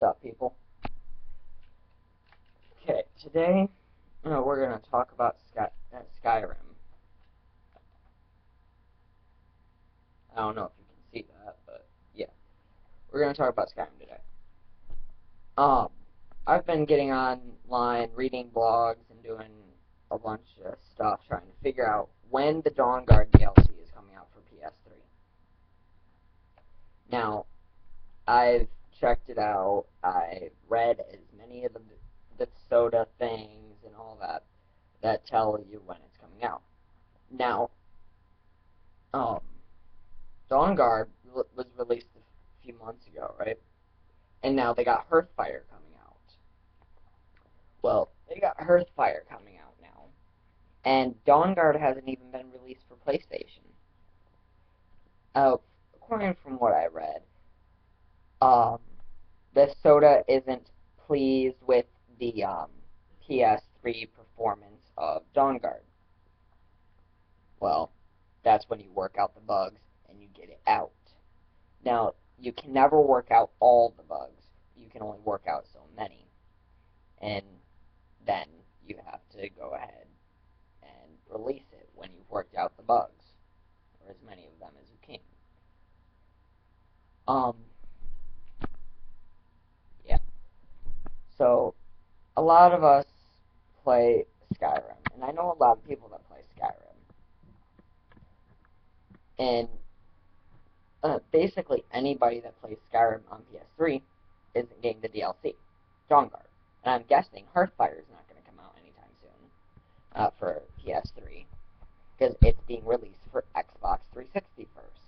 up, people? Okay, today we're going to talk about Skyrim. I don't know if you can see that, but yeah. We're going to talk about Skyrim today. I've been getting online, reading blogs, and doing a bunch of stuff trying to figure out when the Dawnguard DLC is coming out for PS3. Now, I've checked it out. I've read as many of the bethsoda things and all that tell you when it's coming out. Now, Dawnguard was released a few months ago, right? And now they got Hearthfire coming out. Well, they got Hearthfire coming out now, and Dawnguard hasn't even been released for PlayStation. According from what I read, bethsoda isn't pleased with the PS3 performance of Dawnguard. Well, that's when you work out the bugs and you get it out. Now, you can never work out all the bugs. You can only work out so many. And then you have to go ahead and release it when you've worked out the bugs, or as many of them as you can. Yeah. So, a lot of us play Skyrim, and I know a lot of people that play Skyrim. And basically anybody that plays Skyrim on PS3 isn't getting the DLC, Dawnguard. And I'm guessing Hearthfire is not going to come out anytime soon for PS3, because it's being released for Xbox 360 first.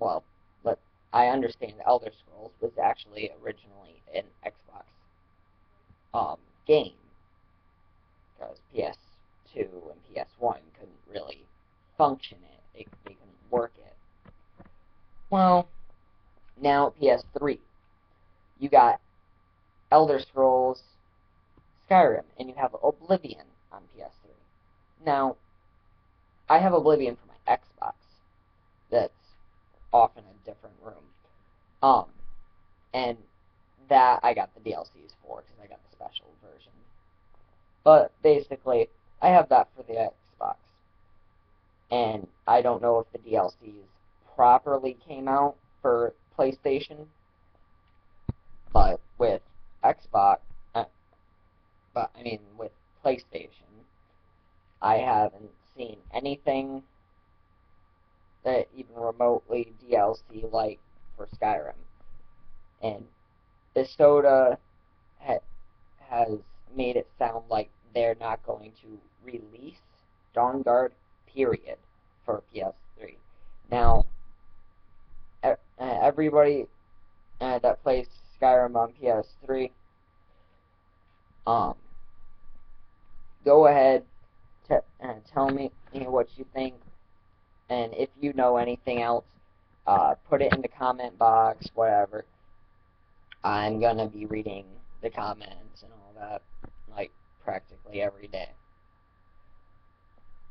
Well, but I understand the Elder Scrolls was actually originally an Xbox game, because PS2 and PS1 couldn't really function it. They couldn't work it. Well, now PS3. You got Elder Scrolls, Skyrim, and you have Oblivion on PS3. Now, I have Oblivion for my Xbox. That's off in a different room. And that I got the DLCs for, because I got the special version. But basically, I have that for the Xbox. And I don't know if the DLCs properly came out for PlayStation, but with Xbox, with PlayStation, I haven't seen anything that even remotely DLC-like for Skyrim. And bethsoda has made it sound like they're not going to release Dawnguard, period, for PS3. Now, everybody that plays Skyrim on PS3, go ahead and tell me what you think, and if you know anything else, put it in the comment box, whatever. I'm gonna be reading the comments and all that, like, practically every day.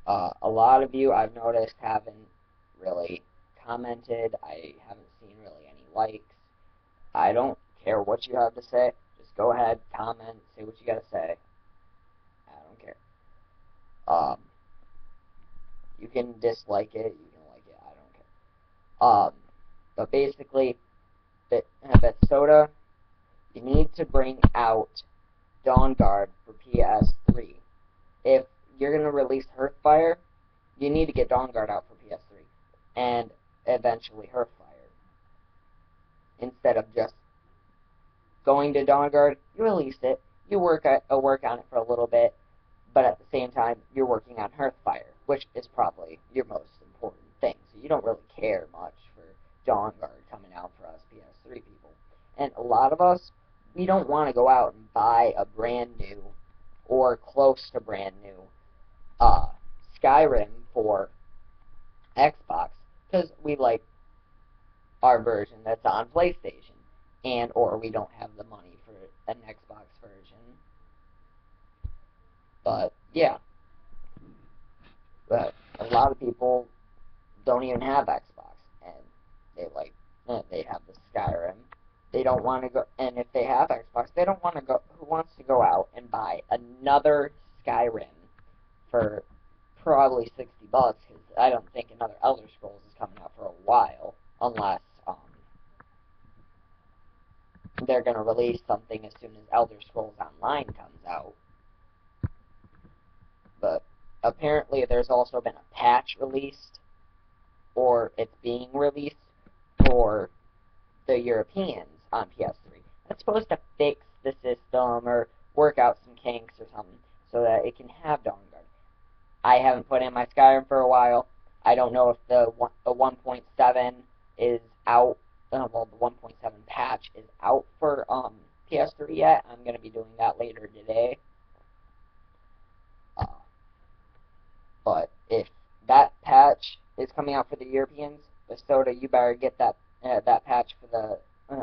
A lot of you, I've noticed, haven't really commented. I haven't seen really any likes. I don't care what you have to say. Just go ahead, comment, say what you gotta say. I don't care. You can dislike it, you can like it, I don't care. But basically, bethsoda, you need to bring out Dawnguard for PS3. If you're going to release Hearthfire, you need to get Dawnguard out for PS3, and eventually Hearthfire. Instead of just going to Dawnguard, you release it, you work on it for a little bit, but at the same time, you're working on Hearthfire, which is probably your most important thing. So you don't really care much for Dawnguard coming out for us PS3 people. And a lot of us, we don't want to go out and buy a brand new or close to brand new Skyrim for Xbox, because we like our version that's on PlayStation, and or we don't have the money for an Xbox version. But yeah, but a lot of people don't even have Xbox, and they have the Skyrim, They don't want to go, and if they have Xbox, they don't want to go. Who wants to go out and buy another Skyrim for probably $60? Because I don't think another Elder Scrolls is coming out for a while, unless they're going to release something as soon as Elder Scrolls Online comes out. But apparently, there's also been a patch released, or it's being released for the Europeans on PS3. That's supposed to fix the system or work out some kinks or something so that it can have dawnguard. I haven't put in my Skyrim for a while. I don't know if the 1.7 is out. Well, the 1.7 patch is out for PS3 yet. I'm going to be doing that later today. But if that patch is coming out for the Europeans, bethsoda, you better get that patch for the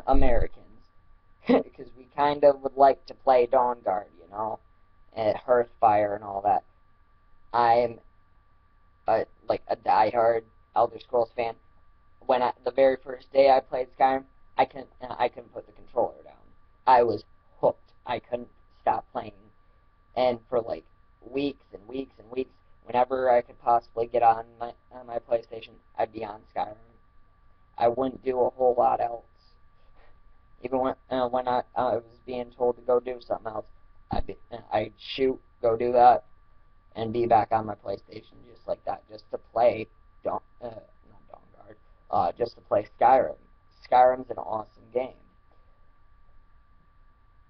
Americans, because we kind of would like to play dawnguard, you know, and Hearthfire and all that. I'm like a diehard Elder Scrolls fan. When the very first day I played Skyrim, I couldn't put the controller down. I was hooked. I couldn't stop playing, and for like weeks and weeks and weeks, whenever I could possibly get on my PlayStation, I'd be on Skyrim. I wouldn't do a whole lot else. Even when I was being told to go do something else, I'd shoot, go do that, and be back on my PlayStation just like that, just to play not Dawnguard, just to play Skyrim. Skyrim's an awesome game.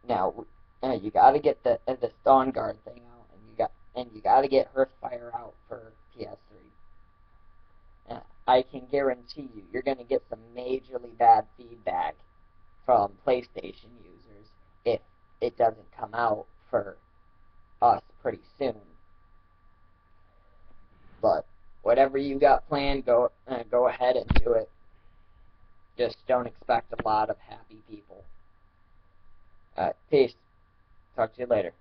Now, you got to get this Dawnguard thing out, and you got to get Hearthfire out for PS3. I can guarantee you're going to get some majorly bad feedback from PlayStation users if it doesn't come out for us pretty soon. But whatever you got planned, go ahead and do it. Just don't expect a lot of happy people. Peace. Talk to you later.